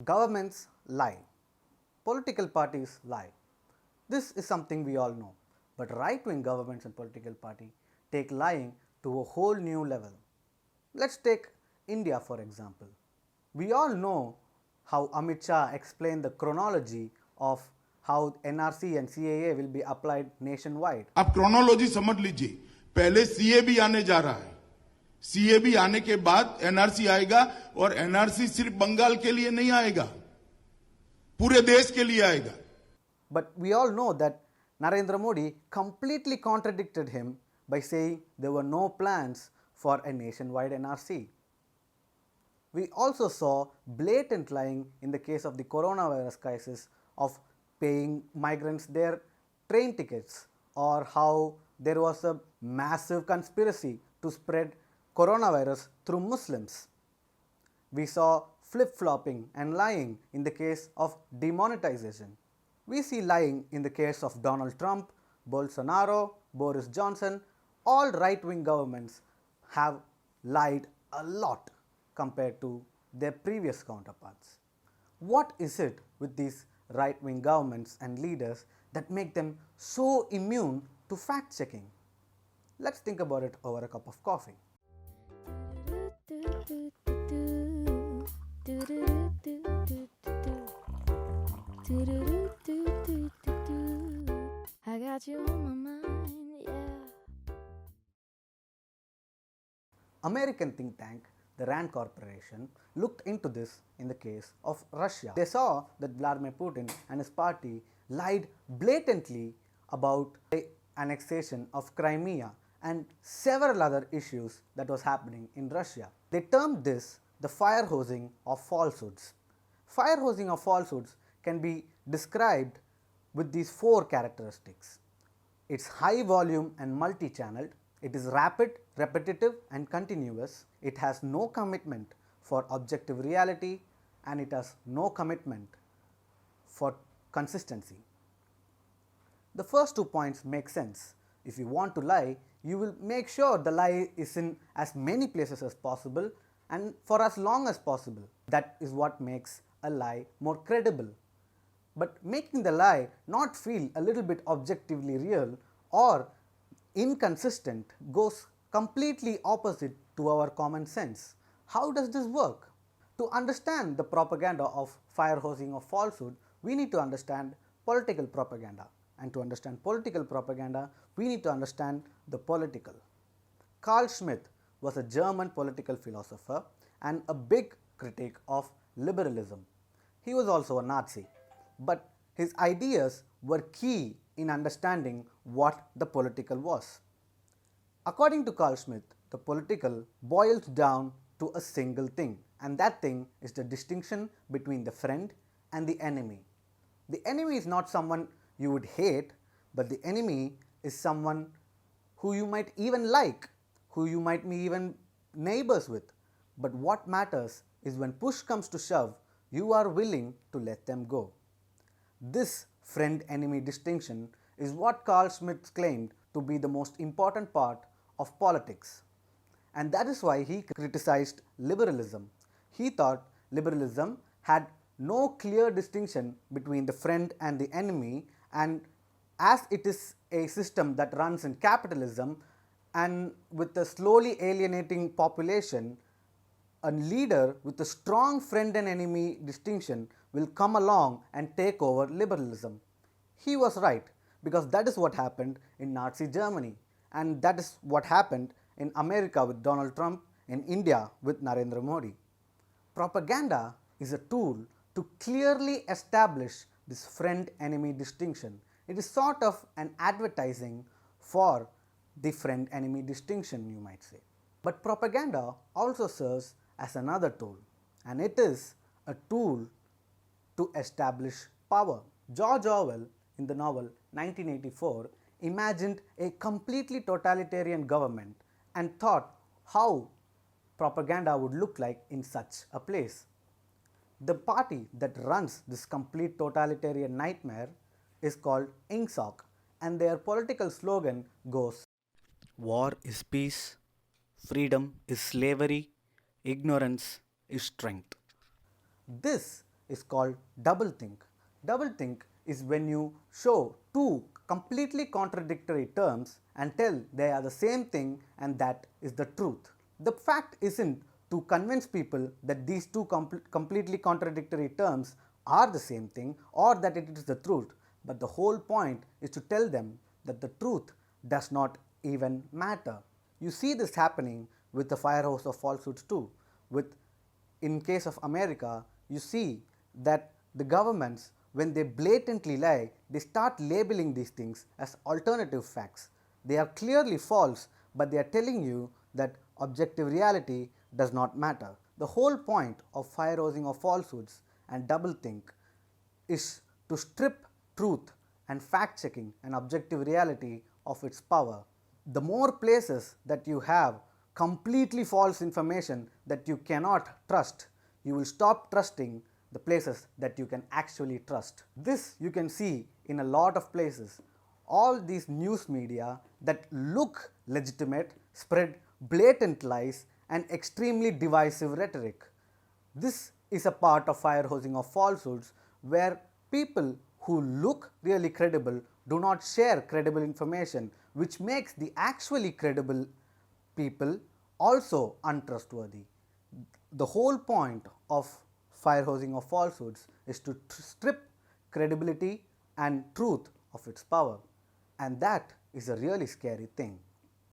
Governments lie. Political parties lie. This is something we all know. But right-wing governments and political parties take lying to a whole new level. Let's take India for example. We all know how Amit Shah explained the chronology of how NRC and CAA will be applied nationwide. आप chronology समझ लीजिए, पहले CA भी आने जा रहा है, CA भी आने के बाद एनआरसी आएगा और एनआरसी सिर्फ बंगाल के लिए नहीं आएगा, पूरे देश के लिए आएगा. But we all know that Narendra Modi completely contradicted him by saying there were no plans for a nationwide NRC. We also saw blatant lying in the case of the coronavirus crisis of paying migrants their train tickets, or how there was a massive conspiracy to spread coronavirus through Muslims. We saw flip-flopping and lying in the case of demonetization. We see lying in the case of Donald Trump, Bolsonaro, Boris Johnson. All right-wing governments have lied a lot compared to their previous counterparts. What is it with these right-wing governments and leaders that make them so immune to fact-checking? Let's think about it over a cup of coffee. I got you on my mind, yeah. American think tank, the RAND Corporation, looked into this in the case of Russia. They saw that Vladimir Putin and his party lied blatantly about the annexation of Crimea and several other issues that was happening in Russia. They termed this the fire hosing of falsehoods. Fire hosing of falsehoods can be described with these four characteristics. It's high volume and multi-channeled. It is rapid, repetitive and continuous. It has no commitment for objective reality, and it has no commitment for consistency. The first 2 points make sense. If you want to lie, you will make sure the lie is in as many places as possible and for as long as possible. That is what makes a lie more credible. But making the lie not feel a little bit objectively real or inconsistent goes completely opposite to our common sense. How does this work? To understand the propaganda of fire hosing of falsehood, we need to understand political propaganda. And to understand political propaganda, we need to understand the political. Carl Schmitt was a German political philosopher and a big critic of liberalism. He was also a Nazi, but his ideas were key in understanding what the political was. According to Carl Schmitt, the political boils down to a single thing, and that thing is the distinction between the friend and the enemy. The enemy is not someone you would hate, but the enemy is someone who you might even like, who you might be even neighbors with. But what matters is when push comes to shove, you are willing to let them go. This friend-enemy distinction is what Carl Schmitt claimed to be the most important part of politics. And that is why he criticized liberalism. He thought liberalism had no clear distinction between the friend and the enemy, and as it is a system that runs in capitalism and with a slowly alienating population, a leader with a strong friend and enemy distinction will come along and take over liberalism. He was right, because that is what happened in Nazi Germany, and that is what happened in America with Donald Trump, in India with Narendra Modi. Propaganda is a tool to clearly establish this friend-enemy distinction. It is sort of an advertising for the friend-enemy distinction, you might say. But propaganda also serves as another tool, and it is a tool to establish power. George Orwell, in the novel 1984, imagined a completely totalitarian government and thought how propaganda would look like in such a place. The party that runs this complete totalitarian nightmare is called INGSOC, and their political slogan goes, "War is peace, freedom is slavery, ignorance is strength." This is called doublethink. Doublethink is when you show two completely contradictory terms and tell they are the same thing and that is the truth. The fact isn't to convince people that these two completely contradictory terms are the same thing or that it is the truth, but the whole point is to tell them that the truth does not even matter. You see this happening with the fire hose of falsehoods too. In case of America, you see that the governments, when they blatantly lie, they start labeling these things as alternative facts. They are clearly false, but they are telling you that objective reality does not matter. The whole point of fire hosing of falsehoods and doublethink is to strip truth and fact checking and objective reality of its power. The more places that you have completely false information that you cannot trust, you will stop trusting the places that you can actually trust. This you can see in a lot of places. All these news media that look legitimate spread blatant lies and extremely divisive rhetoric. This is a part of fire hosing of falsehoods where people who look really credible do not share credible information, which makes the actually credible people also untrustworthy. The whole point of fire hosing of falsehoods is to strip credibility and truth of its power, and that is a really scary thing.